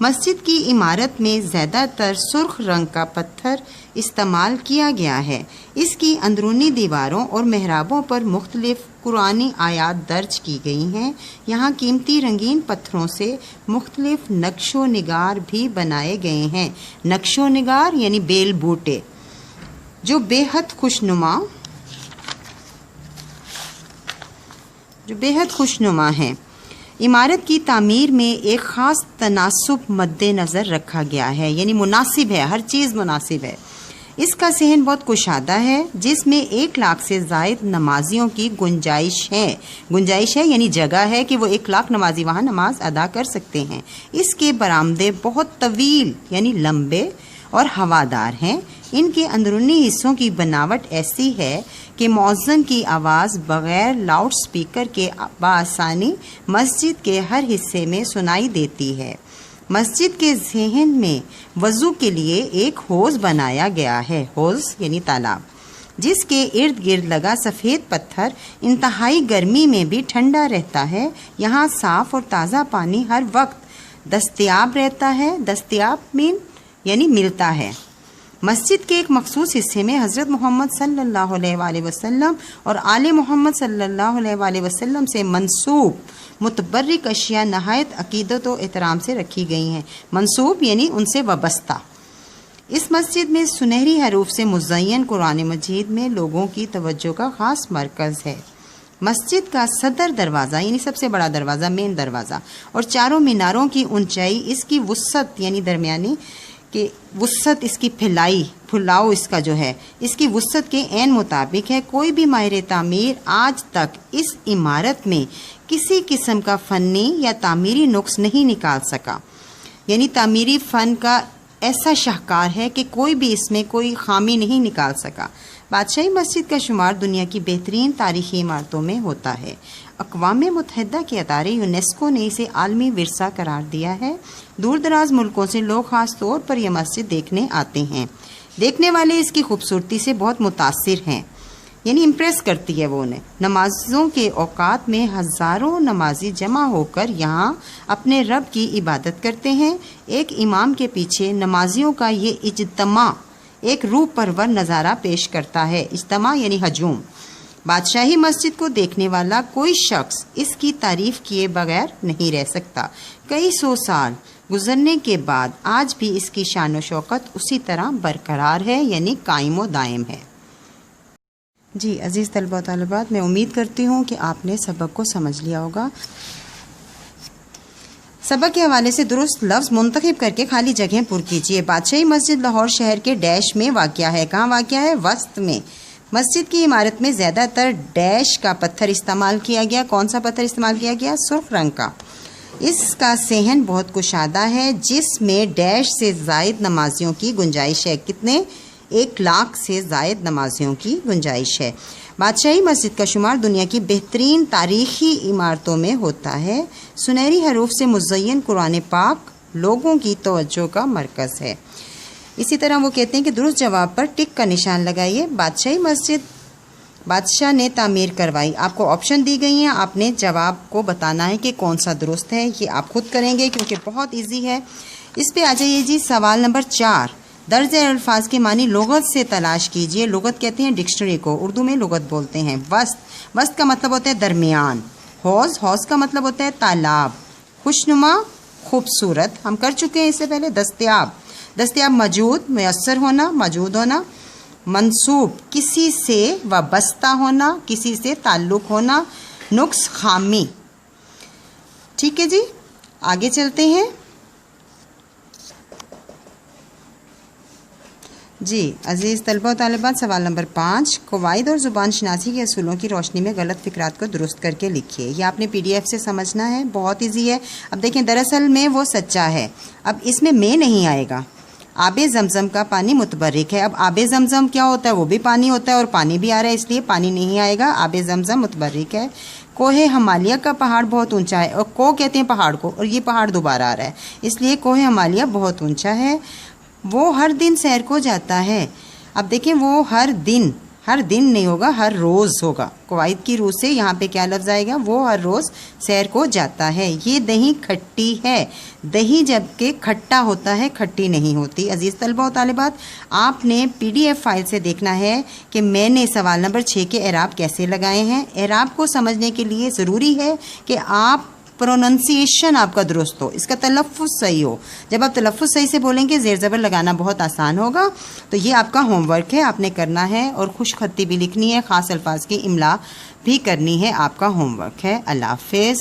مسجد کی عمارت میں زیادہ تر سرخ رنگ کا پتھر استعمال کیا گیا ہے۔ اس کی اندرونی دیواروں اور محرابوں پر مختلف قرآنی آیات درج کی گئی ہیں۔ یہاں قیمتی رنگین پتھروں سے مختلف نقش و نگار بھی بنائے گئے ہیں۔ نقش و نگار یعنی بیل بوٹے جو بے حد خوشنما ہیں۔ عمارت کی تعمیر میں ایک خاص تناسب مد نظر رکھا گیا ہے، یعنی مناسب ہے، ہر چیز مناسب ہے۔ اس کا صحن بہت کشادہ ہے جس میں 1 لاکھ سے زائد نمازیوں کی گنجائش ہے یعنی جگہ ہے کہ وہ 1 لاکھ نمازی وہاں نماز ادا کر سکتے ہیں۔ اس کے برآمدے بہت طویل یعنی لمبے اور ہوادار ہیں۔ ان کے اندرونی حصوں کی بناوٹ ایسی ہے کہ مؤذن کی آواز بغیر لاؤڈ سپیکر کے بآسانی مسجد کے ہر حصے میں سنائی دیتی ہے۔ مسجد کے ذہن میں وضو کے لیے ایک حوض بنایا گیا ہے، حوض یعنی تالاب، جس کے ارد گرد لگا سفید پتھر انتہائی گرمی میں بھی ٹھنڈا رہتا ہے۔ یہاں صاف اور تازہ پانی ہر وقت دستیاب رہتا ہے، یعنی ملتا ہے۔ مسجد کے ایک مخصوص حصے میں حضرت محمد صلی اللہ علیہ وآلہ وسلم اور آل محمد صلی اللہ علیہ وآلہ وسلم سے منسوب متبرک اشیاء نہایت عقیدت و احترام سے رکھی گئی ہیں۔ منسوب یعنی ان سے وابستہ۔ اس مسجد میں سنہری حروف سے مزین قرآن مجید میں لوگوں کی توجہ کا خاص مرکز ہے۔ مسجد کا صدر دروازہ یعنی سب سے بڑا دروازہ، مین دروازہ، اور چاروں میناروں کی اونچائی، اس کی وسعت یعنی درمیانی کہ وسعت، اس کی پھیلاؤ اس کا جو ہے، اس کی وسعت کے عین مطابق ہے۔ کوئی بھی ماہر تعمیر آج تک اس عمارت میں کسی قسم کا فنی یا تعمیری نقص نہیں نکال سکا، یعنی تعمیری فن کا ایسا شاہکار ہے کہ کوئی بھی اس میں کوئی خامی نہیں نکال سکا۔ بادشاہی مسجد کا شمار دنیا کی بہترین تاریخی عمارتوں میں ہوتا ہے۔ اقوام متحدہ کے ادارے یونیسکو نے اسے عالمی ورثہ قرار دیا ہے۔ دور دراز ملکوں سے لوگ خاص طور پر یہ مسجد دیکھنے آتے ہیں۔ دیکھنے والے اس کی خوبصورتی سے بہت متاثر ہیں، یعنی امپریس کرتی ہے وہ انہیں۔ نمازوں کے اوقات میں ہزاروں نمازی جمع ہو کر یہاں اپنے رب کی عبادت کرتے ہیں۔ ایک امام کے پیچھے نمازیوں کا یہ اجتماع ایک روح پرور نظارہ پیش کرتا ہے۔ اجتماع یعنی ہجوم۔ بادشاہی مسجد کو دیکھنے والا کوئی شخص اس کی تعریف کیے بغیر نہیں رہ سکتا۔ کئی سو سال گزرنے کے بعد آج بھی اس کی شان و شوکت اسی طرح برقرار ہے، یعنی قائم و دائم ہے۔ جی عزیز طلبہ و طالبات، میں امید کرتی ہوں کہ آپ نے سبق کو سمجھ لیا ہوگا۔ سبق کے حوالے سے درست لفظ منتخب کر کے خالی جگہیں پر کیجیے۔ بادشاہی مسجد لاہور شہر کے ڈیش میں واقع ہے۔ کہاں واقع ہے؟ وسط میں۔ مسجد کی عمارت میں زیادہ تر ڈیش کا پتھر استعمال کیا گیا۔ کون سا پتھر استعمال کیا گیا؟ سرخ رنگ کا۔ اس کا صحن بہت کشادہ ہے جس میں ڈیش سے زائد نمازیوں کی گنجائش ہے۔ کتنے؟ 1 لاکھ سے زائد نمازیوں کی گنجائش ہے۔ بادشاہی مسجد کا شمار دنیا کی بہترین تاریخی عمارتوں میں ہوتا ہے۔ سنہری حروف سے مزین قرآن پاک لوگوں کی توجہ کا مرکز ہے۔ اسی طرح وہ کہتے ہیں کہ درست جواب پر ٹک کا نشان لگائیے۔ بادشاہی مسجد بادشاہ نے تعمیر کروائی۔ آپ کو آپشن دی گئی ہیں، آپ نے جواب کو بتانا ہے کہ کون سا درست ہے۔ یہ آپ خود کریں گے کیونکہ بہت ایزی ہے۔ اس پہ آ جائیے جی، سوال نمبر 4۔ درج الفاظ کے معنی لغت سے تلاش کیجئے۔ لغت کہتے ہیں ڈکشنری کو، اردو میں لغت بولتے ہیں۔ وسط کا مطلب ہوتا ہے درمیان۔ حوض کا مطلب ہوتا ہے تالاب۔ خوشنما، خوبصورت، ہم کر چکے ہیں اس سے پہلے۔ دستیاب موجود، میسر ہونا، موجود ہونا۔ منسوب، کسی سے وابستہ ہونا، کسی سے تعلق ہونا۔ نقص، خامی۔ ٹھیک ہے جی، آگے چلتے ہیں۔ جی عزیز طلبہ و طالبات، سوال نمبر 5۔ قواعد اور زبان شناسی کے اصولوں کی روشنی میں غلط فکرات کو درست کر کے لکھیے۔ یہ آپ نے PDF سے سمجھنا ہے، بہت ایزی ہے۔ اب دیکھیں، دراصل میں وہ سچا ہے۔ اب اس میں نہیں آئے گا۔ آب زمزم کا پانی متبرک ہے۔ اب آب زمزم کیا ہوتا ہے؟ وہ بھی پانی ہوتا ہے اور پانی بھی آ رہا ہے، اس لیے پانی نہیں آئے گا۔ آب زمزم متبرک ہے۔ کوہ ہمالیہ کا پہاڑ بہت اونچا ہے، اور کو کہتے ہیں پہاڑ کو، اور یہ پہاڑ دوبارہ آ رہا ہے، اس لیے کوہ ہمالیہ بہت اونچا ہے۔ وہ ہر دن سیر کو جاتا ہے۔ اب دیکھیں، وہ ہر دن ہر دن نہیں ہوگا، ہر روز ہوگا. قواعد کی روح سے یہاں پہ کیا لفظ آئے گا؟ وہ ہر روز سیر کو جاتا ہے. یہ دہی کھٹی ہے. دہی جب کہ کھٹا ہوتا ہے، کھٹی نہیں ہوتی. عزیز طلبہ و طالبات، آپ نے PDF فائل سے دیکھنا ہے کہ میں نے سوال نمبر 6 کے اعراب کیسے لگائے ہیں. اعراب کو سمجھنے کے لیے ضروری ہے کہ آپ پروننسیشن آپ کا درست ہو، اس کا تلفظ صحیح ہو. جب آپ تلفظ صحیح سے بولیں گے زیر زبر لگانا بہت آسان ہوگا. تو یہ آپ کا ہوم ورک ہے، آپ نے کرنا ہے، اور خوش خطی بھی لکھنی ہے، خاص الفاظ کی املا بھی کرنی ہے. آپ کا ہوم ورک ہے. اللہ حافظ.